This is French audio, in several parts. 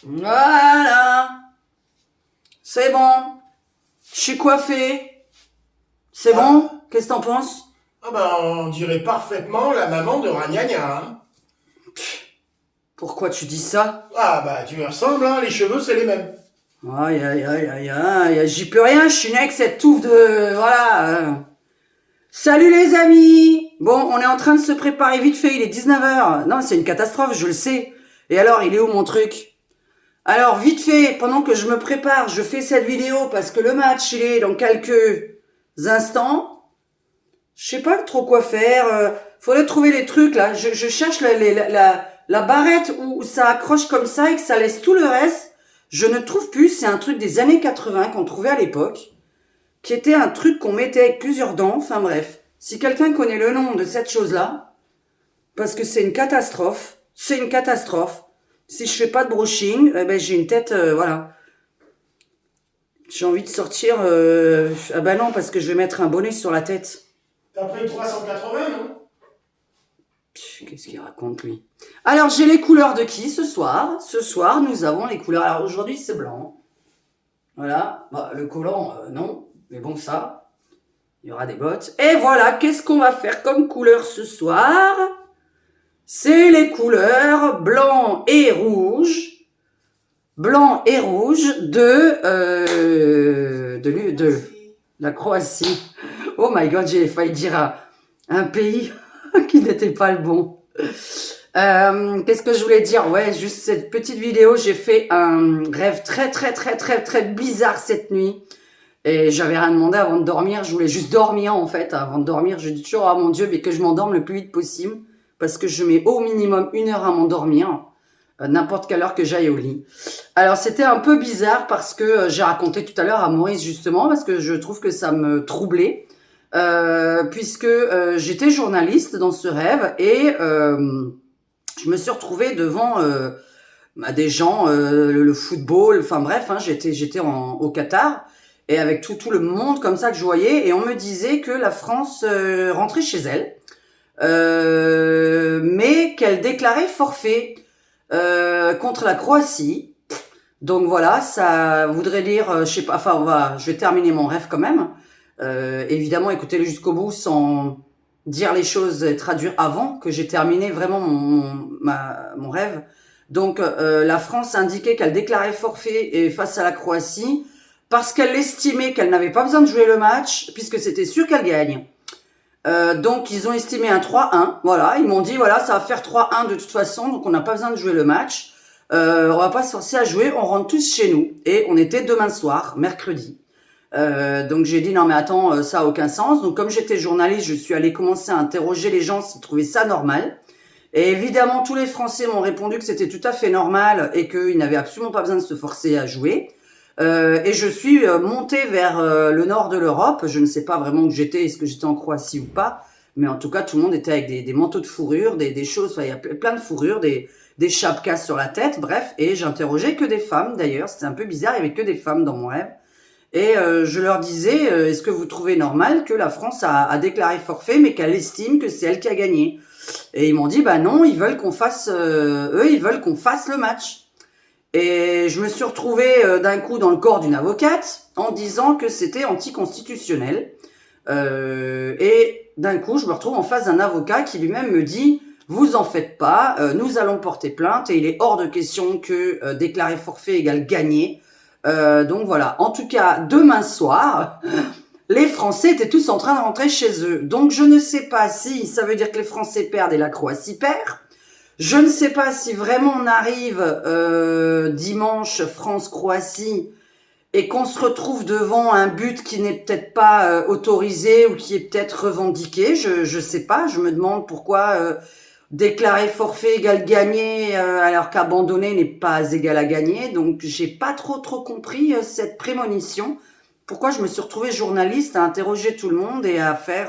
Voilà. C'est bon. Je suis coiffée. C'est Ah, bon? Qu'est-ce que t'en penses? ah bah on dirait parfaitement la maman de Ragnagna, hein. Pourquoi tu dis ça? Ah bah tu me ressembles, hein, les cheveux c'est les mêmes. Aïe, aïe, aïe, aïe, aïe. J'y peux rien, je suis née avec cette touffe de... Voilà. Salut les amis! Bon, on est en train de se préparer vite fait, il est 19h. Non, c'est une catastrophe, je le sais. Et alors, il est où mon truc? Alors, vite fait, pendant que je me prépare, je fais cette vidéo parce que le match, il est dans quelques instants. Je sais pas trop quoi faire. Faudrait trouver les trucs, là. Je cherche la barrette où ça accroche comme ça et que ça laisse tout le reste. Je ne trouve plus. C'est un truc des années 80 qu'on trouvait à l'époque, qui était un truc qu'on mettait avec plusieurs dents. Enfin bref. Si quelqu'un connaît le nom de cette chose-là, parce que c'est une catastrophe. C'est une catastrophe. Si je fais pas de brushing, eh ben j'ai une tête, voilà. J'ai envie de sortir. Ah bah non, parce que je vais mettre un bonnet sur la tête. T'as pris 380, non? Qu'est-ce qu'il raconte lui? Alors j'ai les couleurs de qui ce soir? Ce soir nous avons les couleurs. Alors aujourd'hui c'est blanc. Voilà. Bah, le collant non, mais bon ça. Il y aura des bottes. Et voilà, qu'est-ce qu'on va faire comme couleur ce soir? C'est les couleurs blanc et rouge. Blanc et rouge de la Croatie. Oh my god, j'ai failli dire un pays qui n'était pas le bon. Qu'est-ce que je voulais dire? Ouais, juste cette petite vidéo, j'ai fait un rêve très bizarre cette nuit. Et j'avais rien demandé avant de dormir, je voulais juste dormir en fait. Avant de dormir, je dis toujours, oh mon Dieu, mais que je m'endorme le plus vite possible. Parce que je mets au minimum 1 heure à m'endormir. N'importe quelle heure que j'aille au lit. Alors c'était un peu bizarre parce que j'ai raconté tout à l'heure à Maurice justement, parce que je trouve que ça me troublait. Puisque j'étais journaliste dans ce rêve et je me suis retrouvée devant des gens, le football, enfin bref, hein, j'étais au Qatar et avec tout le monde comme ça que je voyais et on me disait que la France rentrait chez elle, mais qu'elle déclarait forfait contre la Croatie. Donc voilà, ça voudrait dire, je sais pas, enfin je vais terminer mon rêve quand même. Évidemment, écoutez-le jusqu'au bout sans dire les choses et traduire avant que j'ai terminé vraiment mon rêve. Donc la France indiquait qu'elle déclarait forfait et face à la Croatie parce qu'elle estimait qu'elle n'avait pas besoin de jouer le match puisque c'était sûr qu'elle gagne. Donc ils ont estimé un 3-1, voilà, ils m'ont dit voilà ça va faire 3-1 de toute façon, donc on n'a pas besoin de jouer le match, on va pas se forcer à jouer, on rentre tous chez nous, et on était demain soir, mercredi. Donc j'ai dit non mais attends, ça a aucun sens, donc comme j'étais journaliste, je suis allée commencer à interroger les gens s'ils trouvaient ça normal, et évidemment tous les Français m'ont répondu que c'était tout à fait normal, et qu'ils n'avaient absolument pas besoin de se forcer à jouer. Et je suis montée vers le nord de l'Europe. Je ne sais pas vraiment où j'étais, est-ce que j'étais en Croatie ou pas, mais en tout cas tout le monde était avec des manteaux de fourrure, des choses, enfin, il y a plein de fourrures, des chapkas sur la tête, bref, et j'interrogeais que des femmes d'ailleurs, c'était un peu bizarre, il y avait que des femmes dans mon rêve, et je leur disais, est-ce que vous trouvez normal que la France a déclaré forfait, mais qu'elle estime que c'est elle qui a gagné? Et ils m'ont dit, bah non, ils veulent qu'on fasse, eux, ils veulent qu'on fasse le match. Et je me suis retrouvée d'un coup dans le corps d'une avocate en disant que c'était anticonstitutionnel. Et d'un coup, je me retrouve en face d'un avocat qui lui-même me dit « Vous en faites pas, nous allons porter plainte et il est hors de question que déclarer forfait égale gagner. » Donc voilà, en tout cas, demain soir, les Français étaient tous en train de rentrer chez eux. Donc je ne sais pas si ça veut dire que les Français perdent et la Croatie perd. Je ne sais pas si vraiment on arrive dimanche France-Croatie et qu'on se retrouve devant un but qui n'est peut-être pas autorisé ou qui est peut-être revendiqué. Je sais pas, je me demande pourquoi déclarer forfait égale gagner alors qu'abandonner n'est pas égal à gagner. Donc j'ai pas trop compris cette prémonition. Pourquoi je me suis retrouvée journaliste à interroger tout le monde et à faire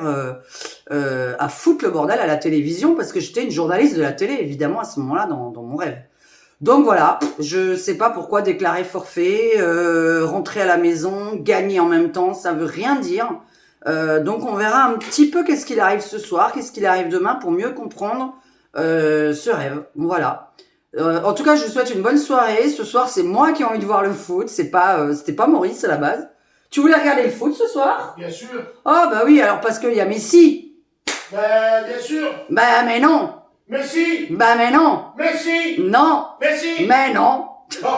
à foutre le bordel à la télévision parce que j'étais une journaliste de la télé évidemment à ce moment-là dans mon rêve. Donc voilà, je sais pas pourquoi déclarer forfait, rentrer à la maison, gagner en même temps, ça veut rien dire. Donc on verra un petit peu qu'est-ce qu'il arrive ce soir, qu'est-ce qu'il arrive demain pour mieux comprendre ce rêve. Voilà. En tout cas, je vous souhaite une bonne soirée. Ce soir, c'est moi qui ai envie de voir le foot. C'était pas Maurice à la base. Tu voulais regarder le foot ce soir? Bien sûr. Oh bah oui, alors parce qu'il y a Messi. Bah, bien sûr. Bah mais non. Messi. Bah mais non. Messi. Non. Messi. Mais non. Bon.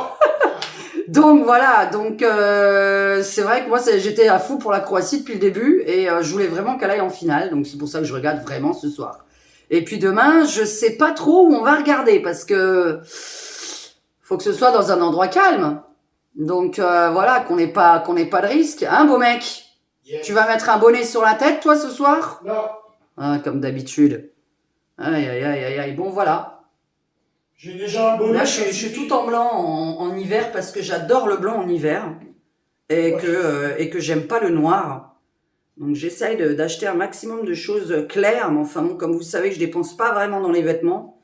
Donc voilà, donc c'est vrai que moi j'étais à fou pour la Croatie depuis le début et je voulais vraiment qu'elle aille en finale, donc c'est pour ça que je regarde vraiment ce soir. Et puis demain, je sais pas trop où on va regarder parce que faut que ce soit dans un endroit calme. Donc voilà, qu'on n'ait pas de risque, hein, beau mec. Yes. Tu vas mettre un bonnet sur la tête toi ce soir? Non. Ah, comme d'habitude. Aïe aïe aïe aïe aïe. Bon voilà. J'ai déjà un bonnet. Là, je suis tout en blanc en hiver parce que j'adore le blanc en hiver et que j'aime pas le noir. Donc, j'essaye d'acheter un maximum de choses claires. Mais enfin, bon, comme vous savez, je dépense pas vraiment dans les vêtements.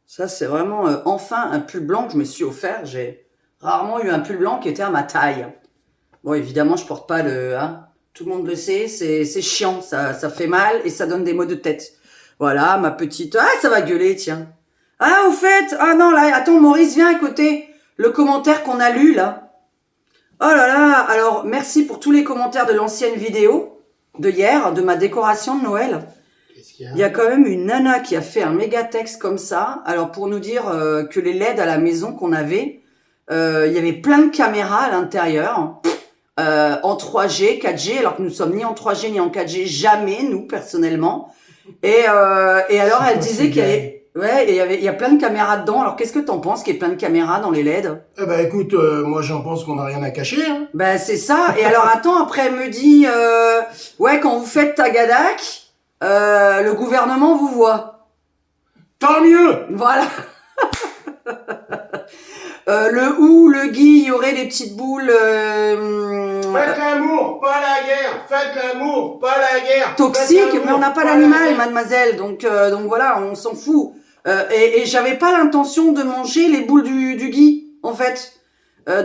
Ça, c'est vraiment enfin un pull blanc que je me suis offert. J'ai rarement eu un pull blanc qui était à ma taille. Bon, évidemment, je porte pas le... Hein, tout le monde le sait, c'est chiant. Ça fait mal et ça donne des maux de tête. Voilà, ma petite... Ah, ça va gueuler, tiens. Ah, au fait, ah non, là, attends, Maurice, viens écouter le commentaire qu'on a lu, là. Oh là là, alors, merci pour tous les commentaires de l'ancienne vidéo de hier, de ma décoration de Noël. Qu'est-ce qu'il y a? Il y a quand même une nana qui a fait un méga texte comme ça, alors pour nous dire que les LED à la maison qu'on avait, il y avait plein de caméras à l'intérieur, en 3G, 4G, alors que nous sommes ni en 3G ni en 4G, jamais, nous, personnellement. Et alors, elle disait qu'il y avait... Ouais, et il y a plein de caméras dedans. Alors, qu'est-ce que t'en penses qu'il y ait plein de caméras dans les LED? Eh ben écoute, moi j'en pense qu'on n'a rien à cacher. Hein. Ben, c'est ça. Et alors, attends, après, elle me dit, ouais, quand vous faites Tagadak, le gouvernement vous voit. Tant mieux. Voilà. Le Guy, il y aurait des petites boules... Faites l'amour, pas la guerre. Faites l'amour, pas la guerre. toxiques, mais on n'a pas d'animal, mademoiselle. Donc voilà, on s'en fout. Et j'avais pas l'intention de manger les boules du Guy, en fait.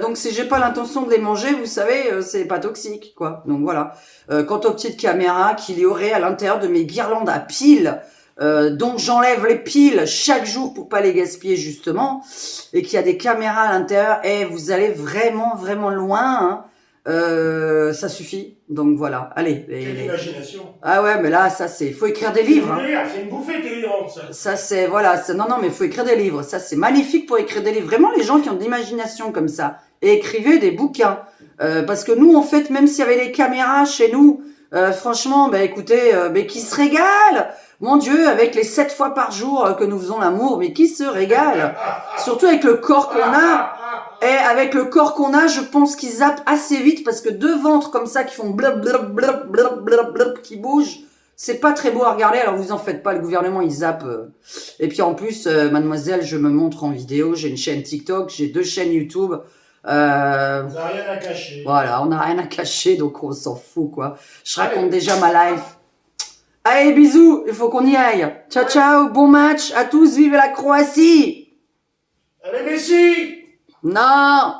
Donc si j'ai pas l'intention de les manger, vous savez, c'est pas toxique, quoi. Donc voilà. Quant aux petites caméras qu'il y aurait à l'intérieur de mes guirlandes à piles, donc j'enlève les piles chaque jour pour pas les gaspiller justement, et qu'il y a des caméras à l'intérieur, et vous allez vraiment vraiment loin, hein. Ça suffit. Donc voilà. Allez. Quelle imagination. Ah ouais, mais là, ça c'est, faut écrire des livres. Hein. C'est une bouffée délirante, ça. Ça c'est, voilà, non, mais faut écrire des livres. Ça c'est magnifique pour écrire des livres. Vraiment, les gens qui ont de l'imagination comme ça, et écrivez des bouquins. Parce que nous, en fait, même s'il y avait les caméras chez nous, franchement, bah écoutez, mais qui se régale. Mon Dieu, avec les 7 fois par jour que nous faisons l'amour, mais qui se régale. Surtout avec le corps qu'on a. Et avec le corps qu'on a, je pense qu'ils zappent assez vite parce que deux ventres comme ça qui font blub blub blub blub blub blub qui bougent, c'est pas très beau à regarder. Alors vous en faites pas, le gouvernement il zappe. Et puis en plus, mademoiselle, je me montre en vidéo. J'ai une chaîne TikTok, j'ai 2 chaînes YouTube. On n'a rien à cacher. Voilà, on n'a rien à cacher, donc on s'en fout quoi. Je raconte déjà ma life. Allez, bisous, il faut qu'on y aille. Ciao ciao, bon match à tous, vive la Croatie. Allez Messi. Non.